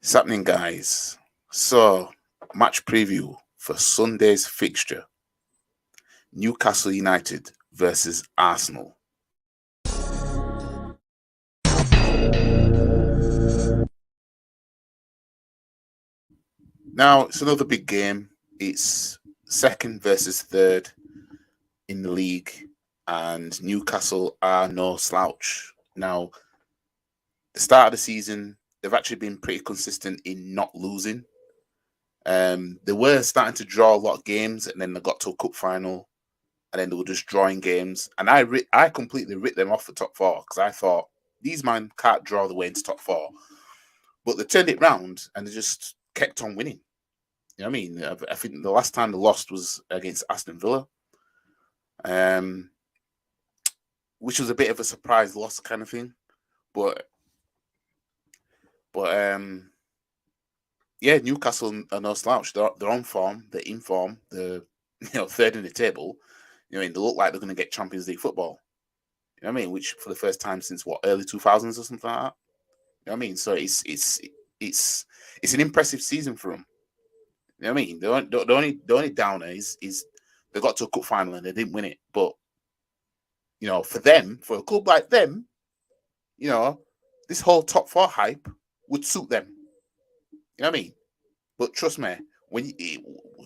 What's happening, guys? So, match preview for Sunday's fixture: Newcastle United versus Arsenal. Now, it's another big game. It's second versus third in the league, and Newcastle are no slouch. Now, the start of the season, they've actually been pretty consistent in not losing. They were starting to draw a lot of games, and then they got to a cup final, and then they were just drawing games. And I completely writ them off the top four because I thought these men can't draw the way into top four. But they turned it round and they just kept on winning. You know what I mean? I think the last time they lost was against Aston Villa, which was a bit of a surprise loss kind of thing. But yeah, Newcastle are no slouch. They're on form. They're in form. They're third in the table. You know, they look like they're going to get Champions League football. You know what I mean? Which for the first time since early 2000s or something like that. You know what I mean? So it's an impressive season for them. You know what I mean? The only downer is they got to a cup final and they didn't win it. But for them, for a club like them, this whole top four hype would suit them. You know what I mean? But trust me,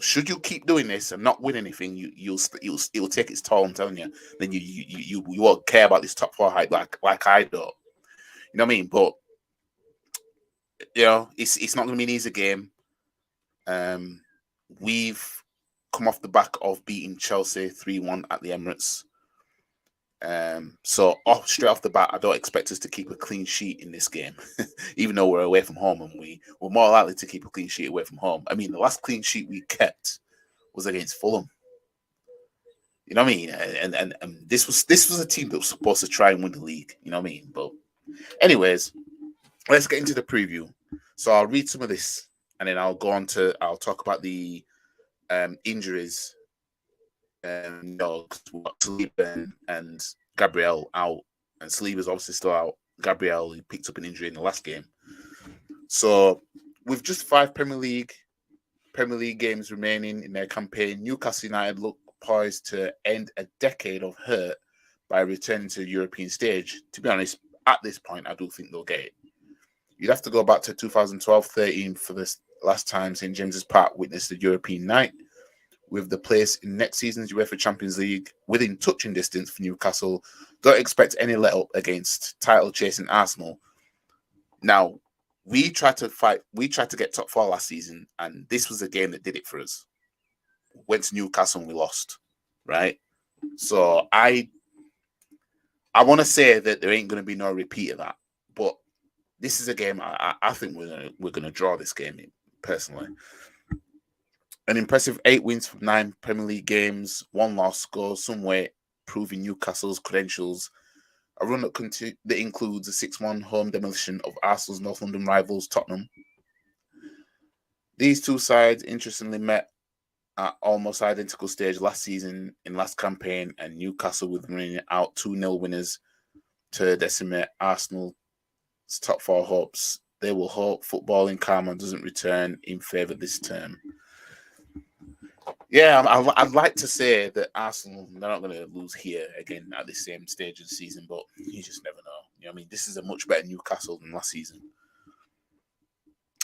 should you keep doing this and not win anything, it'll take its toll. I'm telling you. Then you won't care about this top four hype like I do. You know what I mean? But it's not going to be an easy game. We've come off the back of beating Chelsea 3-1 at the Emirates. So straight off the bat, I don't expect us to keep a clean sheet in this game, even though we're away from home, and we're more likely to keep a clean sheet away from home. I mean, the last clean sheet we kept was against Fulham. You know what I mean? And this was a team that was supposed to try and win the league. You know what I mean? But anyways, let's get into the preview. So I'll read some of this, and then I'll talk about the injuries. Saliba and Gabriel out, and Saliba's obviously still out. Gabriel, he picked up an injury in the last game. So with just 5 Premier League games remaining in their campaign, Newcastle United look poised to end a decade of hurt by returning to the European stage. To be honest, at this point, I do think they'll get it. You'd have to go back to 2012-13 for this last time St James's Park witnessed the European night, with the place in next season's UEFA Champions League within touching distance for Newcastle. Don't expect any let up against title-chasing Arsenal. Now, we tried to get top 4 last season, and this was a game that did it for us. Went to Newcastle and we lost, right? So I want to say that there ain't going to be no repeat of that, but this is a game I think we're gonna draw this game in, personally. An impressive 8 wins from 9 Premier League games, 1 loss goes some way, proving Newcastle's credentials. A run that includes a 6-1 home demolition of Arsenal's North London rivals Tottenham. These two sides interestingly met at almost identical stage last season in last campaign, and Newcastle with running out 2-0 winners to decimate Arsenal's top 4 hopes. They will hope footballing karma doesn't return in favour this term. Yeah, I'd like to say that Arsenal, they're not going to lose here again at the same stage of the season, but you just never know. You know what I mean? This is a much better Newcastle than last season.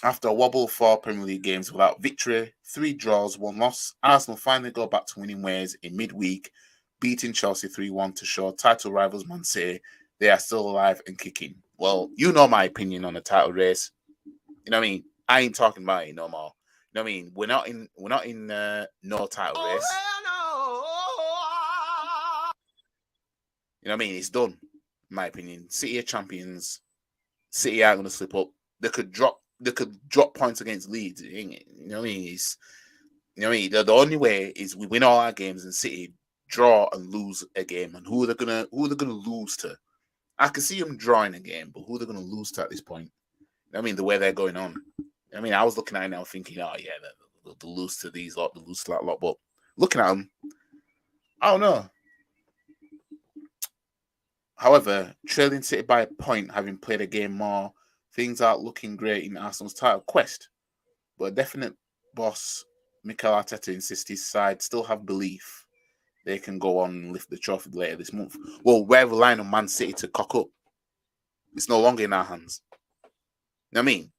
After a wobble 4 Premier League games without victory, 3 draws, 1 loss, Arsenal finally go back to winning ways in midweek, beating Chelsea 3-1 to show title rivals Man City they are still alive and kicking. Well, you know my opinion on the title race. You know what I mean? I ain't talking about it no more. You know what I mean? We're not in no title race. You know what I mean? It's done, in my opinion. City are champions. City aren't going to slip up. They could drop points against Leeds. You know what I mean? The only way is we win all our games and City draw and lose a game. And who are they gonna lose to? I can see them drawing a game, but who are they gonna lose to at this point? You know what I mean? The way they're going on. I mean, I was looking at it now thinking, oh, yeah, they'll lose to these lot, they'll lose to that lot. But looking at them, I don't know. However, trailing City by a point, having played a game more, things aren't looking great in Arsenal's title quest. But a definite boss, Mikel Arteta, insists his side still have belief they can go on and lift the trophy later this month. Well, we're relying on Man City to cock up. It's no longer in our hands. You know what I mean?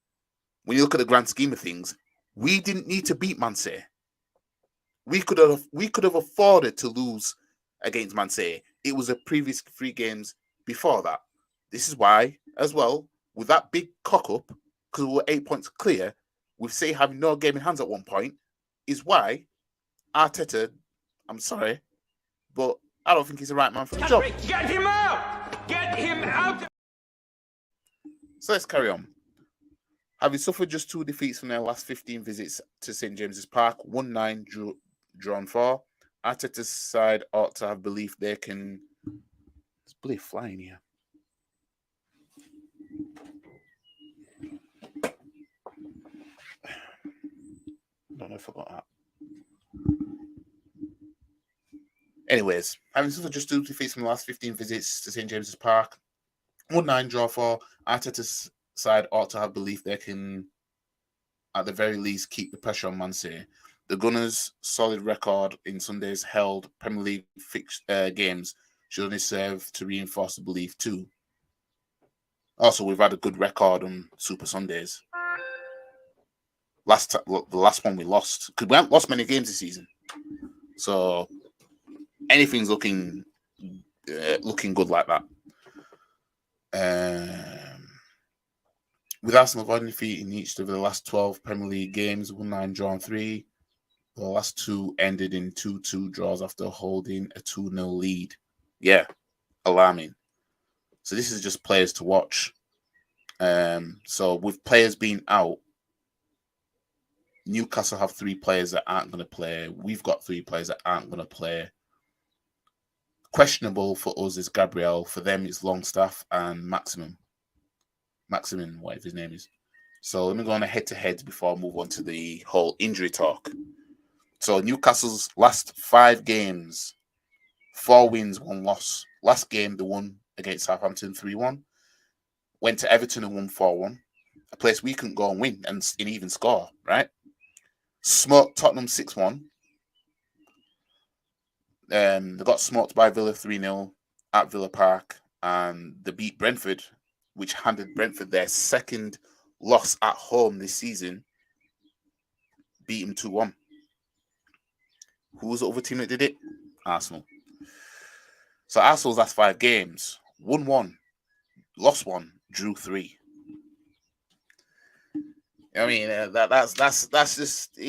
When you look at the grand scheme of things, we didn't need to beat Man City. We could have afforded to lose against Man City. It was the previous 3 games before that. This is why, as well, with that big cock up, because we were 8 points clear, with City having no game in hands at one point, is why Arteta, I'm sorry, but I don't think he's the right man for the job. Get him out! Get him out! So let's carry on. Having suffered just 2 defeats from their last 15 visits to St James's Park, 1-9, drawn 4, Arteta's side ought to have belief they can... There's bloody flying here. I don't know if I got that. Anyways, having suffered just 2 defeats from the last 15 visits to St James's Park, 1-9, draw 4, Arteta's side ought to have belief they can, at the very least, keep the pressure on Man City. The Gunners' solid record in Sunday's held Premier League games should only serve to reinforce the belief too. Also, we've had a good record on Super Sundays. The last one we lost, because we haven't lost many games this season, so anything's looking good like that. With Arsenal avoiding defeat in each of the last 12 Premier League games, 1-9, drawn 3. The last 2 ended in 2-2 draws after holding a 2-0 lead. Yeah, alarming. So this is just players to watch. So with players being out, Newcastle have 3 players that aren't going to play. We've got 3 players that aren't going to play. Questionable for us is Gabriel. For them, it's Longstaff and Maximin, whatever his name is. So let me go on a head-to-head before I move on to the whole injury talk. So Newcastle's last 5 games, 4 wins, 1 loss. Last game, they won against Southampton 3-1. Went to Everton and won 4-1. A place we couldn't go and win and even score, right? Smoked Tottenham 6-1. They got smoked by Villa 3-0 at Villa Park. And they beat Brentford, which handed Brentford their second loss at home this season. Beat them 2-1. Who was the other team that did it? Arsenal. So Arsenal's last 5 games, won 1, lost 1, drew 3. I mean, that's just.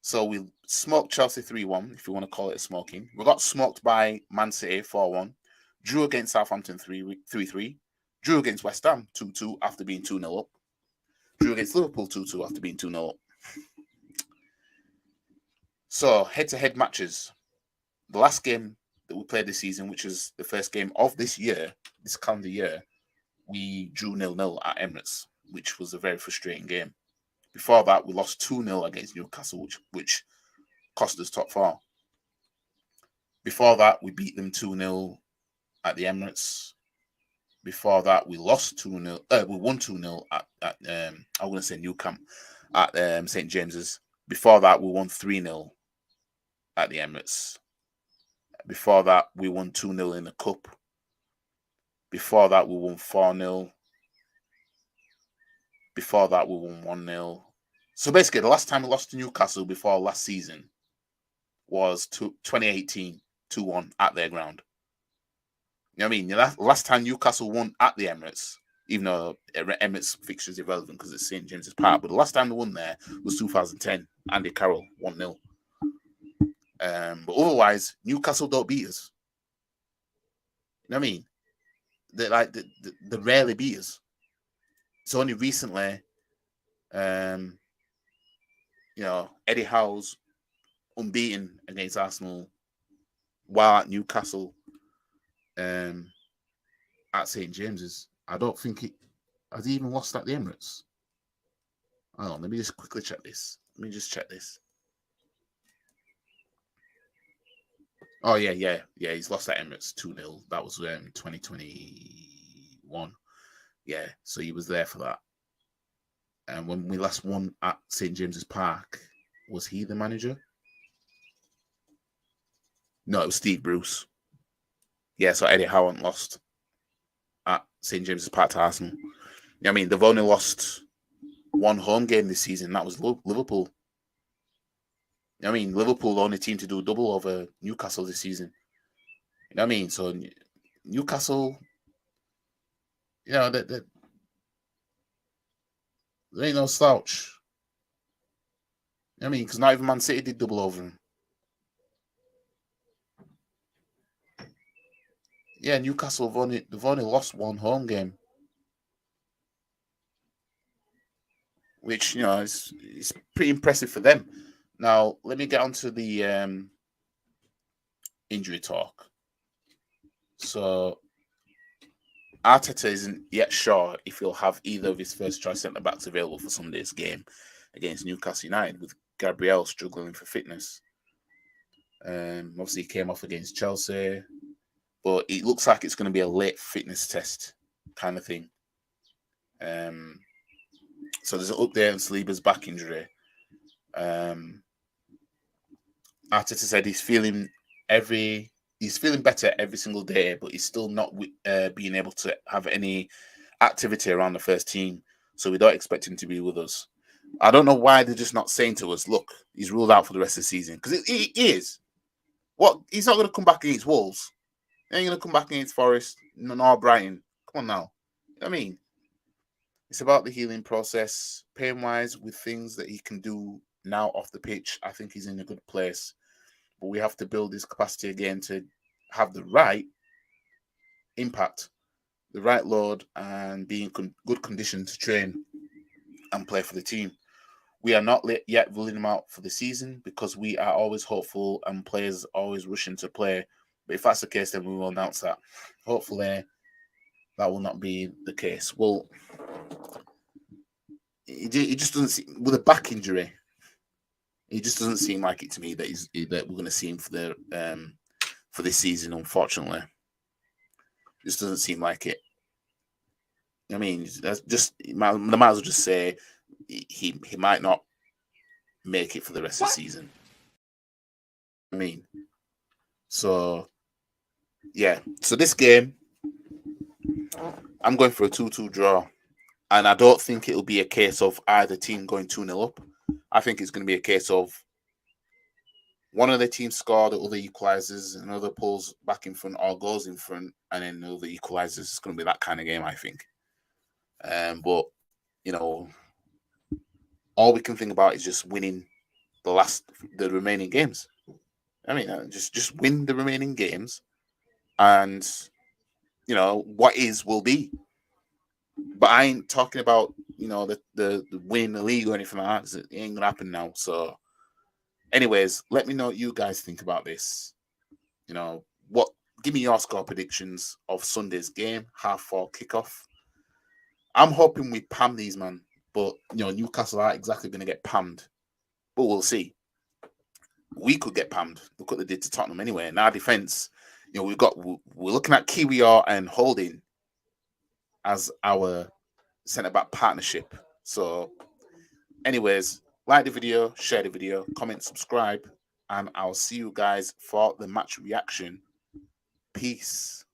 So we smoked Chelsea 3-1, if you want to call it smoking. We got smoked by Man City 4-1. Drew against Southampton 3-3. Drew against West Ham 2-2 after being 2-0 up. Drew against Liverpool 2-2 after being 2-0 up. So head-to-head matches. The last game that we played this season, which is the first game of this year, this calendar year, we drew 0-0 at Emirates, which was a very frustrating game. Before that, we lost 2-0 against Newcastle, which cost us top 4. Before that, we beat them 2-0 at the Emirates. Before that, we lost 2-0. We won 2-0 at I'm going to say Nou Camp at St James's. Before that, we won 3-0 at the Emirates. Before that, we won 2-0 in the Cup. Before that, we won 4-0. Before that, we won 1-0. So basically, the last time we lost to Newcastle before last season was 2018, 2-1 at their ground. You know what I mean? The last time Newcastle won at the Emirates, even though Emirates fixture is irrelevant because it's St James's Park, but the last time they won there was 2010. Andy Carroll, 1-0. But otherwise, Newcastle don't beat us. You know what I mean? They rarely beat us. It's only recently, Eddie Howe's unbeaten against Arsenal while at Newcastle at St James's. I don't think has he even lost at the Emirates. Oh, let me just quickly check this. Oh yeah. He's lost at Emirates 2-0. That was 2021. Yeah, so he was there for that. And when we last won at St James's Park, was he the manager? No, it was Steve Bruce. Yeah, so Eddie Howe lost at St James's Park to Arsenal. I mean, they've only lost one home game this season. That was Liverpool. I mean, Liverpool the only team to do a double over Newcastle this season. You know what I mean? So Newcastle, they ain't no slouch. You know what I mean, because not even Man City did double over them. Yeah, Newcastle they've only lost one home game, which is pretty impressive for them. Now let me get onto the injury talk. So Arteta isn't yet sure if he'll have either of his first choice centre backs available for Sunday's game against Newcastle United, with Gabriel struggling for fitness. Obviously, he came off against Chelsea, but it looks like it's going to be a late fitness test kind of thing. So there's an update on Saliba's back injury. Arteta said he's feeling better every single day, but he's still not being able to have any activity around the first team. So we don't expect him to be with us. I don't know why they're just not saying to us, look, he's ruled out for the rest of the season. Because he is. What? He's not going to come back against Wolves. He ain't going to come back against Forest, nor Brighton. Come on now. You know what I mean? It's about the healing process. Pain-wise, with things that he can do now off the pitch, I think he's in a good place. But we have to build his capacity again to have the right impact, the right load, and be in good condition to train and play for the team. We are not yet ruling him out for the season because we are always hopeful and players always rushing to play. But if that's the case, then we will announce that. Hopefully, that will not be the case. Well, he just doesn't seem, with a back injury, it just doesn't seem like it to me that we're going to see him for this season. Unfortunately, it just doesn't seem like it. I mean, that's just they might as well just say he might not make it for the rest of the season. I mean, so yeah. So this game, I'm going for a 2-2 draw, and I don't think it'll be a case of either team going 2-0 up. I think it's going to be a case of one of the teams score, the other equalizes, another pulls back in front or goes in front, and then the other equalizes. It's going to be that kind of game, I think. But all we can think about is just winning the remaining games. I mean, just win the remaining games, and what is will be. But I ain't talking about the winning the league or anything like that. It ain't gonna happen now. So, anyways, let me know what you guys think about this. Give me your score predictions of Sunday's game, 4:30 kickoff. I'm hoping we pam these, man. But Newcastle are exactly going to get pammed. But we'll see. We could get pammed. Look what they did to Tottenham anyway. In our defense, we're looking at Kiwior and Holding as our centre back partnership. So, anyways, like the video, share the video, comment, subscribe, and I'll see you guys for the match reaction. Peace.